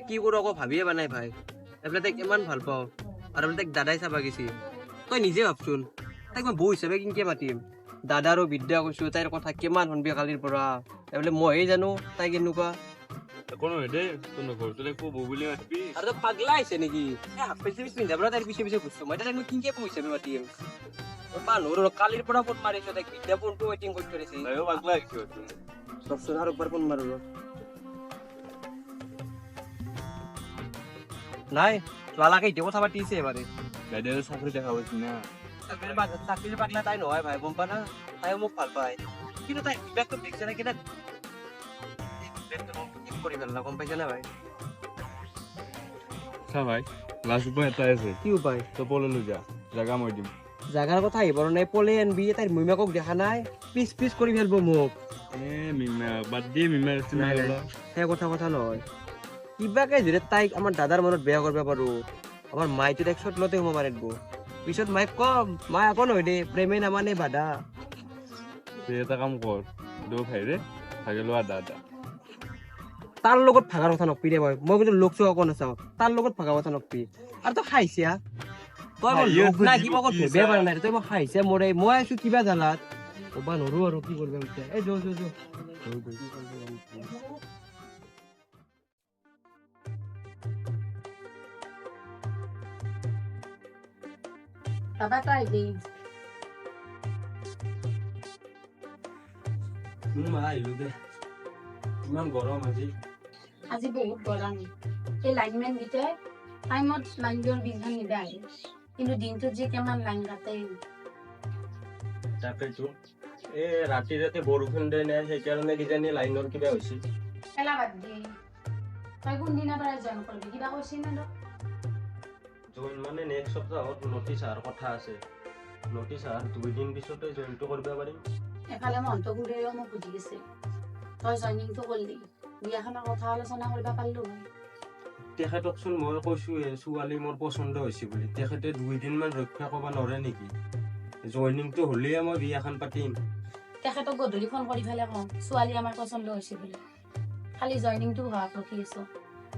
কি কৰো আকৌ ভাবিয়ে পোৱা নাই ভাই। এইফালে তাইক ইমান ভাল পাওঁ আৰু এইফালে তাইক দাদাই চাবা গেছি। তই নিজে ভাবচোন তাইক মই বৌ হিচাপে কেনেকে মাতিম। দাদা আৰু বিদ্যা কৈছো তাইৰ কথা কিমান শুনবি কালিৰ পৰা। এইফালে মইহে জানো তাই কেনেকুৱা। একো নহয় দেই, তোৰ ঘৰটো একো বৌ বুলি মাতিবি। আৰু তই পাগলা আহিছে নেকি? হাফ পেণ্ট পিন্ধা পৰা তাইৰ পিছে পিছে ঘুৰছো মই। তাইক মই কেনেকে বৌ হিচাপে মাতিম? মানুহৰ কালিৰ পৰা ফোন মাৰিছো তাইক, বিদ্যা ফোনটো ৱেইটিং কৰি থৈ দিছে। তাইও পাগলা আহিছে ৰচোন আৰু একবাৰ ফোন মাৰো ৰ। নাই লালাকে এতিয়া কথা পাতিছে এবাৰে। বাইদেউ চাকৰি দেখা পাইছি না। চাকৰিৰ পাগলা তাই নহয় ভাই, গম পা না? তাইও মোক ভাল পায় কিন্তু তাই বিবেকটো দেখিছে নে কেনে কৰি পেলালা, গম পাইছে না ভাই? চা ভাই, লাষ্ট উপায় এটাই আছে। কি উপায়? তই পলে লৈ যা, জাগা মই দিম। জাগাৰ কথা আহিব নাই, পলে আনবি। তাইৰ মইমাকক দেখা নাই, পিচ পিচ কৰি ফেলব মোক। মিমা বাদ দি মিমা সেই কথা নহয়। কিবাকে যদি তাইক আমাৰ দাদাৰ মনত বেয়া কৰিব পাৰো, আমাৰ মাইটো তাইক চটলতে সোমাব পাৰিব। পিছত মাইক কম মাই আকৌ নহয় দেই, প্ৰেমে নামানে বাধা। এটা কাম কৰ, দৌ ভাইৰে ভাগে লোৱা দাদা। তাৰ লগত ভাগাৰ কথা নকবি দে ভাই, মই কিন্তু লোক চোৱা অকণ নাচাওঁ। তাৰ লগত ভাগাৰ কথা নকবি। আৰু তই খাইছা তই মোৰ লোক নাই কিবা ক'ত ধৰিবই পৰা নাই। তই মই খাইছে মৰে, মই আছো কিবা জালাত ক'বা নৰো আৰু কি কৰিবা এতিয়া। এই যো বাবা তই আহিবি। আহিলো দে, ইমান গৰম আজি। আজি বহুত গৰম। এই লাইনমেন কেইটাই টাইমত লাইন দিয়াৰ বিঘা নিবা আহে, কিন্তু দিনটোত যে কিমান লাইন কাটে। তাকেতো ৰাতি বৰষুণ দিয়ে নাই, সেইকাৰণে কিজানি লাইনৰ কিবা হৈছে। খেলা বাদ দি তই কোনদিনা পৰা জইন কৰিবি, কিবা কৈছি নে তোক? জইন মানে নেক্সট সপ্তাহত নটিছ অহাৰ কথা আছে। নটিছ অহাৰ 2 দিন পিছতে জইনটো কৰিব পাৰিম। এফালে মহন্ত গুৰিও মোক সুধি আছে, তই জইনিংটো কৰিলি, বিয়াখনৰ কথা আলোচনা কৰিব পাৰিলো হয়। তেখেতকচোন মই কৈছো ছোৱালী মোৰ পচন্দ হৈছে বুলি। তেখেতে 2 দিনমান ৰক্ষা কৰিব নোৱাৰে নেকি? জইনিংটো হ'লেহে মই বিয়াখন পাতিম। তেখেতক গধূলি ফোন কৰি পেলাই কওঁ ছোৱালী আমাৰ পচন্দ হৈছে বুলি, খালি জইনিংটো হোৱাক ৰখি আছো,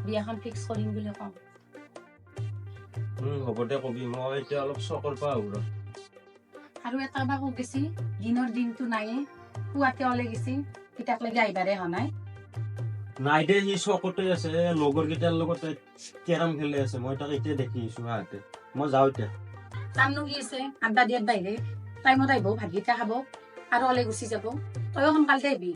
বিয়াখন ফিক্স কৰিম বুলি কওঁ। হ'ব দে কবি, মই এতিয়া অলপ চকৰ পৰা আহো ৰ। আৰু এটা বা কক গেছি, দিনৰ দিনটো নায়ে, পুৱাতে ওলাই গেছি, ইটাকলৈকে আহিবাৰে হোৱা নাই। নাই দে, সি চকতে আছে, লগৰ কেইটাৰ লগত কেৰম খেলি আছে। মই তাক এতিয়া দেখি আহিছো হাতে। মই যাওঁ এতিয়া। কামনো কি আছে, আড্ডা দিয়াত বাহিৰে টাইমত আহিব, ভাতকেইটা খাব আৰু ওলাই গুচি যাব। তইও সোনকালতে আহিবি।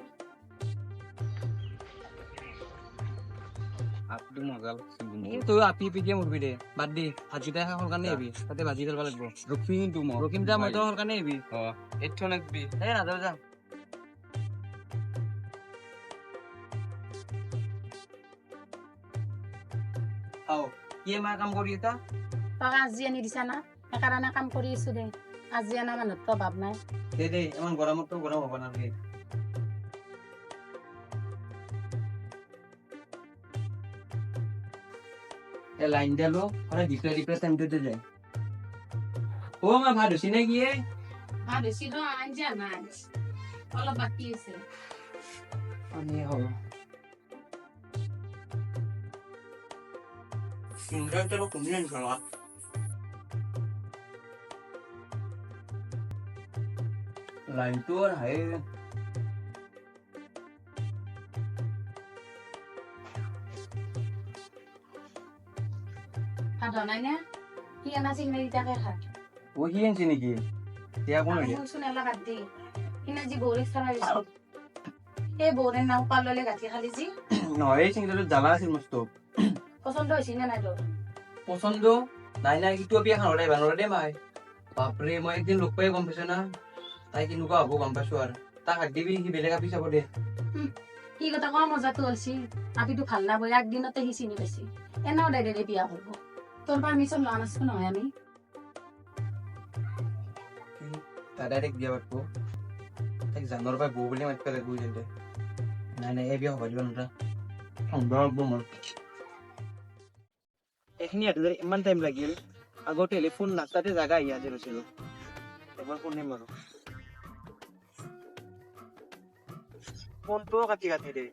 তই আপি পিকে মৰবি দে, বাদ দি। ভাতকেইটা খাই সোনকালে আহিবি, তাতে ভাজি কৰিব লাগিব। ৰখিম যা, মই তই সোনকালে আহিবি। এইটো নাকবি নাযাওঁ যা। কি মাৰ কাম কৰি এটা তই আজি আনি দিছা না, সেইকাৰণে কাম কৰি আছো দে। আজি আনা মানুহত তো ভাৱ নাই। দে ইমান গৰমতো গৰম হ'ব নালাগে। লাইন দিলো মানে ডিপ্লে টাইমটোতে যায়। মই ভাত হৈছে নে কি? ভাত বেছি তো আঞ্জা নাই, অলপ বাকী আছে। হ'ব লাইনটো আহে। ভাত বনাই নে কি আনা চিংৰাগিটাকে খা। সি আনিছে নেকি? শুনচোন এলা বাদ দি, সিনা যি বৌৰে খানা দিছো, সেই বৌৰে নাও পাললে গাঁঠি খালি যি নহয়, এই চিংৰাটো জ্বালা আছিল মস্ত। পচন্দ হৈছে নে নাই তোৰ? পচন্দ নাই ইটো বিয়া খাব নোৱাৰে দেই মাই। বাপৰে, মই একদিন লগ পাই গম পাইছো না তাই কেনেকুৱা হ'ব, গম পাইছো। আৰু তাক হাত দিবি, সি বেলেগ আপি চাব দে। কি কথা কোৱা, মজাটো হৈছে আপিটো ভাল নাবই, একদিনতে সি চিনি পাইছে। এনেও ডাইৰেক্ট বিয়া কৰিব। তোৰ পাৰ্মিশ্যন লোৱা নাছিলো নহয় আমি। ডাইৰেক্ট বিয়া পাতব, তাইক জানৰ পৰা বৌ বুলি মাতিব লাগিব যেন্তে। নাই এই বিয়া হ'ব দিব নোৱাৰা। এইখিনি ইমান টাইম লাগিল, আগতে হলে ফোন নাচাতে জাগা আহি আজি লৈছিলো। এবাৰ ফোন নিম আৰু ফোনটোও কাটি দে।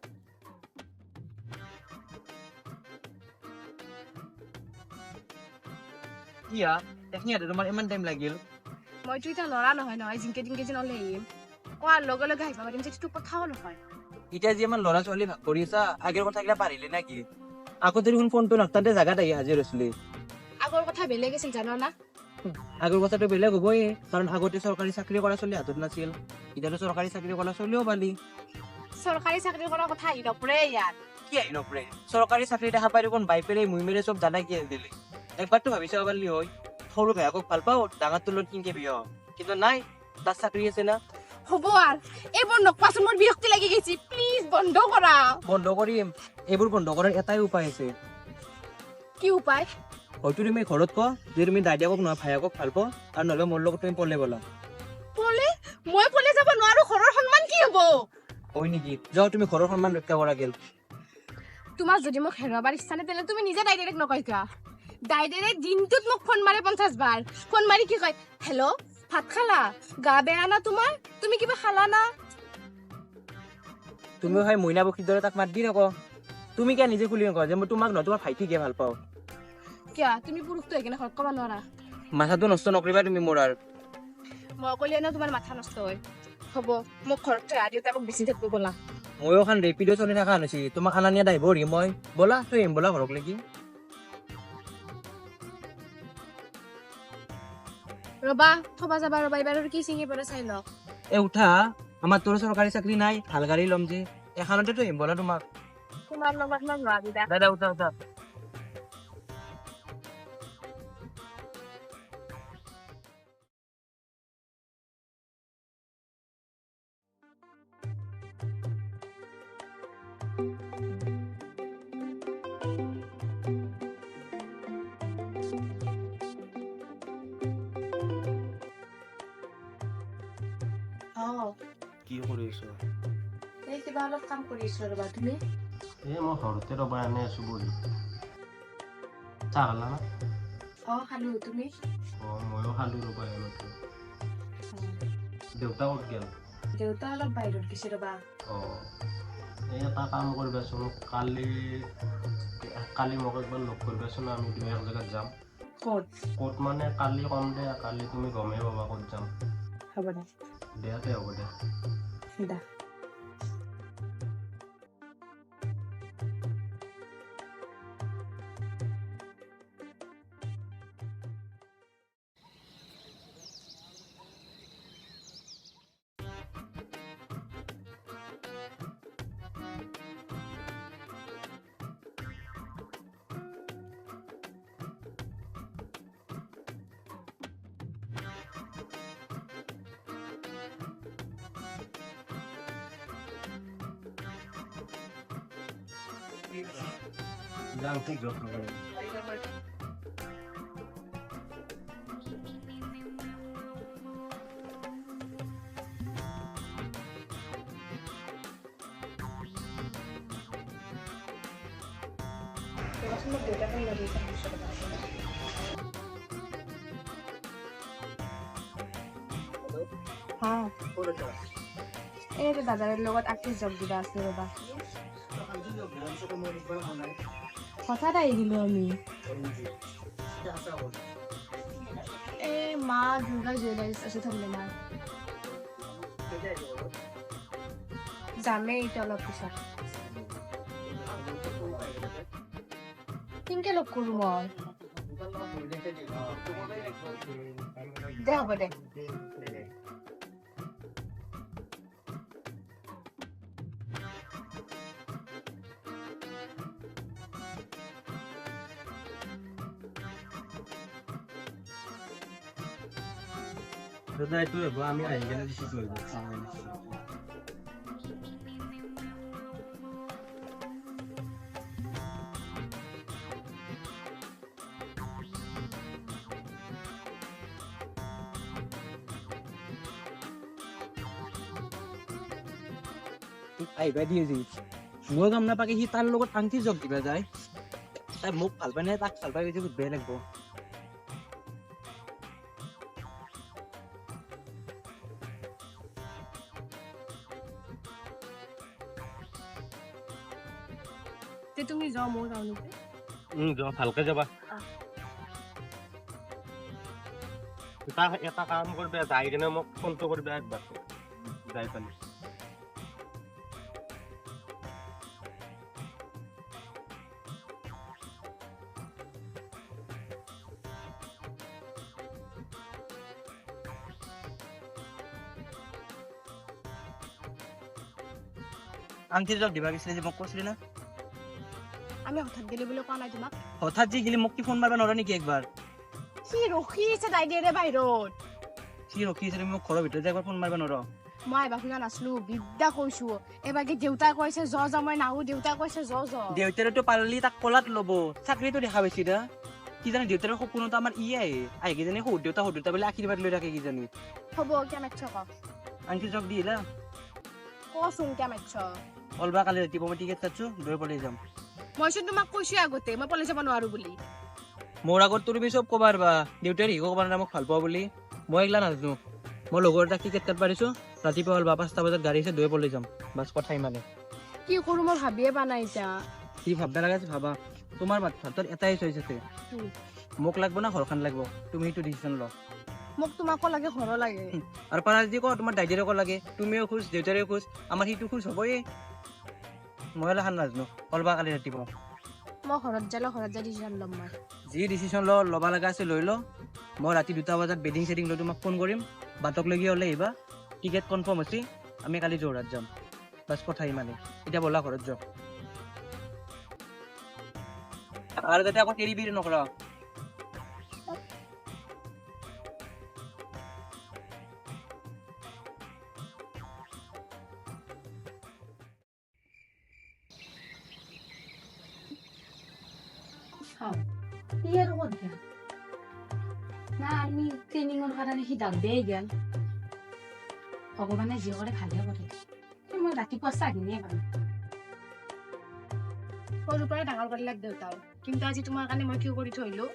কি দেখি তোমাৰ ইমান টাইম লাগিল মইতো এতিয়া ল'ৰা নহয় নহয় জিংকে জিংকে যে নলে আহিম কোৱাৰ লগে লগে আহিব পাৰিম যিটো কথাও নহয় এতিয়া যে ইমান ল'ৰা ছোৱালী ভাগ কৰি আছা আগৰ কথাগিলা পাৰিলে নেকি আগতে দেখোন ফোনটো নাকটাতে জাগাত আহি হাজিৰ হৈছিলি আগৰ কথা বেলেগ আছিল জানো না আগৰ কথাটো বেলেগ হ'বই কাৰণ আগতে চৰকাৰী চাকৰি কৰা ছোৱালী হাতত নাছিল এতিয়াতো চৰকাৰী চাকৰি কৰা ছোৱালীও পালি চৰকাৰী চাকৰি কৰাৰ কথা আহি নপৰে ইয়াত কি আহি নপৰে চৰকাৰী চাকৰি দেখা পাই দেখোন বাই পেৰে মুই মেৰে চব জানাই কি দিলে একবাৰতো ভাবি চাব পাৰিলি হয় সৰু ভাইয়াকক ভাল পাওঁ ডাঙৰটোৰ লগত কিনকে বিয়া হওঁ। কিন্তু নাই তাৰ চাকৰি আছে না হ'ব আৰু এইবোৰ নকবাচোন মোৰ বিৰক্তি লাগি গৈছে প্লিজ বন্ধ কৰা বন্ধ কৰিম এইবোৰ বন্ধ কৰাৰ এটাই উপায় আছে কি উপায় হয়তো তুমি ঘৰত ক যে তুমি দাইদাকক নহয় ভাইয়াকক ভাল পাওঁ আৰু নহ'লে মোৰ লগত তুমি পলে বলা পলে মই পলে যাব নোৱাৰো ঘৰৰ সন্মান কি হ'ব হয় নেকি যাও তুমি ঘৰৰ সন্মান ৰক্ষা কৰা গেল তোমাক যদি মোক হেৰুৱাবৰ ইচ্ছা নাই তেনে তুমি নিজে ডাইৰেক্ট নকয় কিয় ডাইৰেক্ট দিনটোত মোক ফোন মাৰে 50 বাৰ ফোন মাৰি কি কয় হেল্ল' ভাত খালা গা বেয়া না তোমাৰ তুমি কিবা খালা না তুমিও হয় মইনা বক্ষীৰ দৰে তাক মাত দি নক তুমি কিয় নিজে খুলি নকৰা যে মই তোমাক নহয় তোমাৰ ভাইটিকে ভাল পাওঁ কিয় তুমি পুৰুষটো সেইকাৰণে ঘৰত ক'ব নোৱাৰা মাথাটো নষ্ট নকৰিবা তুমি মোৰ আৰু মই ক'লে এনেও তোমাৰ মাথা নষ্ট হয় হ'ব মোক ঘৰত থৈ আহ দেউতাকক বেছি থাকিব ব'লা ময়ো খান ৰেপিডো চলি থকা নাছিল তোমাক খানা নিয়া আহিব ৰি মই ব'লা থৈ আহিম ব'লা ঘৰক লাগি ৰবা থবা যাবা ৰবা এইবাৰ কি চিঙি পৰে চাই লওক এ উঠা আমাৰ তোৰ চৰকাৰী চাকৰি নাই ভাল গাড়ী ল'ম যে এখনতে থৈ আহিম ব'লা তোমাক তোমাৰ লগত মই নোৱাৰি দা দাদা উঠা উঠা কি কৰিছ এই কিবা অলপ কাম কৰিছো ৰবা তুমি এই মই ঘৰতে ৰবা এনে আছো বহি চাহ খালা না খালো তুমি ময়ো খালো ৰবা এইমাত্ৰ দেউতা ক'ত গেল দেউতা অলপ বাহিৰত গৈছে ৰবা এই এটা কাম কৰিবাচোন কালি মোক একবাৰ লগ কৰিবাচোন আমি দুই এক জেগাত যাম ক'ত মানে কালি কম দে কালি তুমি গমেই পাবা ক'ত যাম হ'ব দে দে হ'ব দে দা যাম ঠিক আছে এই দাদাৰ লগত আৰ্টিষ্ট জব দিবা আছে ৰবা হঠাৎ আহি দিলো আমি এই মা দুৰ্গা জুৱেলাৰ্ছ আছে থাকলে মা যামেই এতিয়া অলপ পিছত কেনেকে লগ কৰো মই দে হ'ব দে দাদা এইটো হ'ব আমি আহি কেনে ৰিচিভ কৰিব আহিবা দিয়ে যি মই গম নাপাকে সি তাৰ লগত আংঠি জগ দিবা যায় তাই মোক ভাল পায় নে তাক ভাল পাই গৈছে বেয়া লাগব তুমি যাও মই যাওঁ নেকি ভালকে যাবা এটা কাম কৰিবা যাই কিনে মোক ফোনটো কৰিবা একবাৰ যাই পালি আংটি জব দিবা গৈছিলে যে মোক কৈছিলি না আমি হঠাৎ গেলি বুলি কোৱা নাই তোমাক হঠাৎ যে গেলি মোক কি ফোন মাৰিব নোৱাৰা নেকি একবাৰ সি ৰখি আছে দাইদেৰে বাহিৰত কি ৰখি আছে তুমি মোক ঘৰৰ ভিতৰত যে একবাৰ ফোন মাৰিব নোৱাৰা মই এবাৰ শুনা নাছিলো বিদ্যা কৈছো এবাৰ কি দেউতাই কৈছে মই নাহো দেউতাই কৈছে দেউতাৰেতো পাৰিলি তাক কলাত ল'ব চাকৰিটো দেখা পাইছি না কি জানি দেউতাৰ সপোনতো আমাৰ ই আহি কিজানি সৰু দেউতা বোলে আশীৰ্বাদ লৈ থাকে কিজানি হ'ব কিয় মাতছ ক আংটি জব দিলা কচোন কিয় মাতছ অলবা কালি ৰাতিপুৱা মই টিকেট কাটছো দৈ পলাই যাম মইচোন তোমাক কৈছো আগতে মই পলাই যাব নোৱাৰো বুলি মোৰ আগত তুমি চব ক'বা ৰবা দেউতাই শিকো ক'বা না মোক ভাল পাওঁ বুলি মই এইগিলা নাজানো মই লগৰ এটাক টিকেট কাটব পাৰিছো ৰাতিপুৱা অলবা 5টা বজাত গাড়ী আছে দৈ পলাই যাম বাছ কথা ইমানে কি কৰো মই ভাবিয়ে পোৱা নাই এতিয়া কি ভাববা লাগে ভাবা তোমাৰ ভাতৰ এটাই চইচ আছে মোক লাগব না ঘৰখন লাগব তুমি এইটো ডিসিশন ল মোক তোমাকো লাগে ঘৰ লাগে আৰু পাৰা যদি কওঁ তোমাৰ দাইদেৰকো লাগে তুমিও খুশ দেউতাৰেও খুশ আমাৰ সিটো খুশ হ'বই মই এলাখান নাজানো অলবা কালি ৰাতিপুৱা মই ঘৰত যাই ডিচিশ্যন ল'ম মই যি ডিচিশ্যন ল'বা লগা আছে লৈ ল মই ৰাতি 2টা বজাত বেডিং চেডিং লৈ তোমাক ফোন কৰিম বাটক লগি হ'লে আহিবা টিকেট কনফাৰ্ম হৈছে আমি কালি যোৰহাট যাম বাছ কথা ইমানে এতিয়া ব'লা ঘৰত যাওঁ আৰু যাতে আকৌ এৰি বিৰি নকৰা ই আৰু ক'ত গেল না আমি ট্ৰেইনিঙৰ কাৰণে সি দাগবেই গেল ভগৱানে যি কৰে ভালে কৰে মই ৰাতিপুৱা চাহিনিয়ে পাম সৰুৰ পৰাই ডাঙৰ কৰি লাগ দেউতাই কিন্তু আজি তোমাৰ কাৰণে মই কি কৰি থৈলো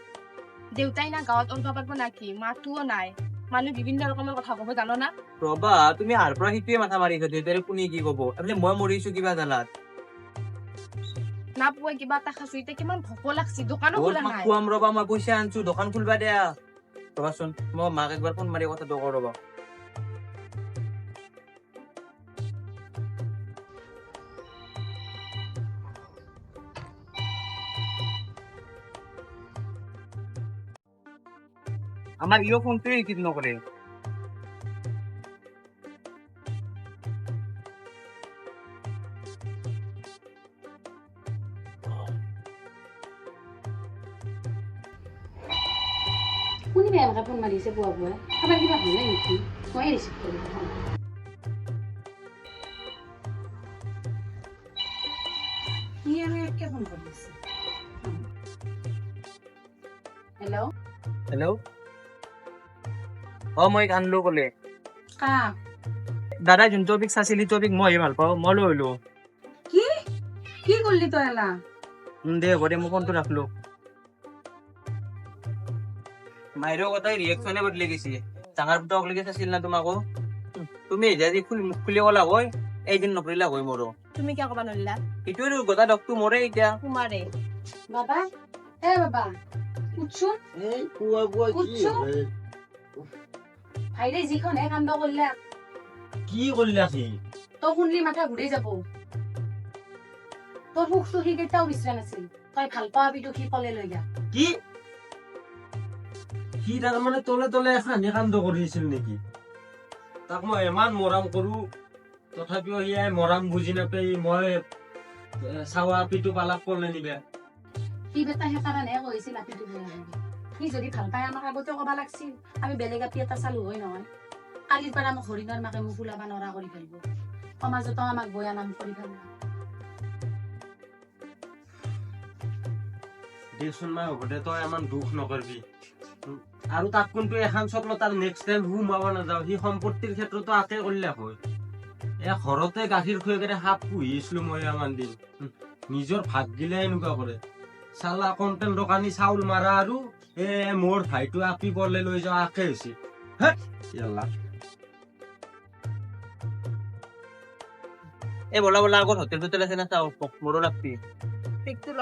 দেউতাই না গাঁৱত ওলবা পাৰব নাকি মাতোও নাই মানুহ বিভিন্ন ৰকমৰ কথা ক'ব জানো না ৰবা তুমি আৰ পৰা সিটোৱে মাথা মাৰিছা দেউতাৰে কোনে কি ক'ব এফালে মই মৰিছো কিবা জালাত নাপুৱাই কিবা এটা খাইছো এতিয়া কিমান ভোক লাগছি দোকানো খোলা নাই খুৱাম ৰবা মই পইচা আনছো দোকান খুলবা দিয়া ৰবাচোন মই মাক একবাৰ ফোন মাৰি কথাটো কওঁ ৰবা আমাৰ ইও ফোনটো ৰিসিভ নকৰে কোনে এনেকৈ ফোন মাৰিছে পুৱা পুৱাই কাৰোবাৰ কিবা হ'ল নেকি মই ৰিচিভ কৰিলোঁ সি আৰু একে ফোন কৰি আছে হেল্ল' হেল্ল' মই আনলো কলে কা দাদা যোন টপিক চাইছিল টপিক মই ভাল পাওঁ মই লৈ আহিলো কি কি কৰিলি তই এলা দে হ'ব দে মই ফোনটো ৰাখলো মাইৰো কথাই ৰিয়েকশ্যনে বদলি গৈছে ডাঙৰ পুতক লাগি চাইছিল না তোমাকো তুমি যদি মুখ খুলি ক'লা হয় এইদিন নকৰিলা হয় মোৰো তুমি কিয় ক'বা নৰিলা এইটোৱে গোটা ডকটো মৰে এতিয়া তোমাৰে বাবা বাবা উঠছোন ভাইৰে যিখনহে কাণ্ড কৰিলে কি কৰিলা সি তই শুনলি মাথা ঘূৰি যাব তোৰ সুখটো সি কেতিয়াও বিচৰা নাছিল তই ভাল পোৱা বিটো সি কলে লৈ যা কি সি তাৰমানে তলে তলে এখানি কাণ্ড কৰিছিল নেকি তাক মই ইমান মৰম কৰো তথাপিও সি মৰম বুজি নাপাই মই চাৱা আপিটো পালাক কলে নিবা সি বেটা সেইকাৰণে কৈছিল আপিটো সি যদি ভাল পায় আমাক আগতে ক'ব লাগছিল আমি বেলেগ আপি এটা চালো হয় নহয় কালিৰ পৰা আমাক হৰিণৰ মাকে মোক ফুলাব নৰা কৰি ফেলব সমাজতো আমাক বয়া নাম কৰি ফেলব দেচোন মা হ'ব দে তই ইমান দুখ নকৰবি আৰু তাক কিন্তু এখন চকলো তাৰ নেক্সট টাইম সোমাব নাযাওঁ সি সম্পত্তিৰ ক্ষেত্ৰতো আকে কৰিলে হয় ঘৰতে গাখীৰ খুৱাই কেনে সাপ পুহিছিলো মই ইমান দিন নিজৰ ভাগ গিলে এনেকুৱা কৰে চালা কণ্টেল দোকানী চাউল মাৰা আৰু মোৰ ভাইটো আপি পৰলে লৈ যাওঁ আকে হৈছে বলা বলা আগত হোটেল চোটেল আছে না চাও মোৰো লাগবি পিকটো ল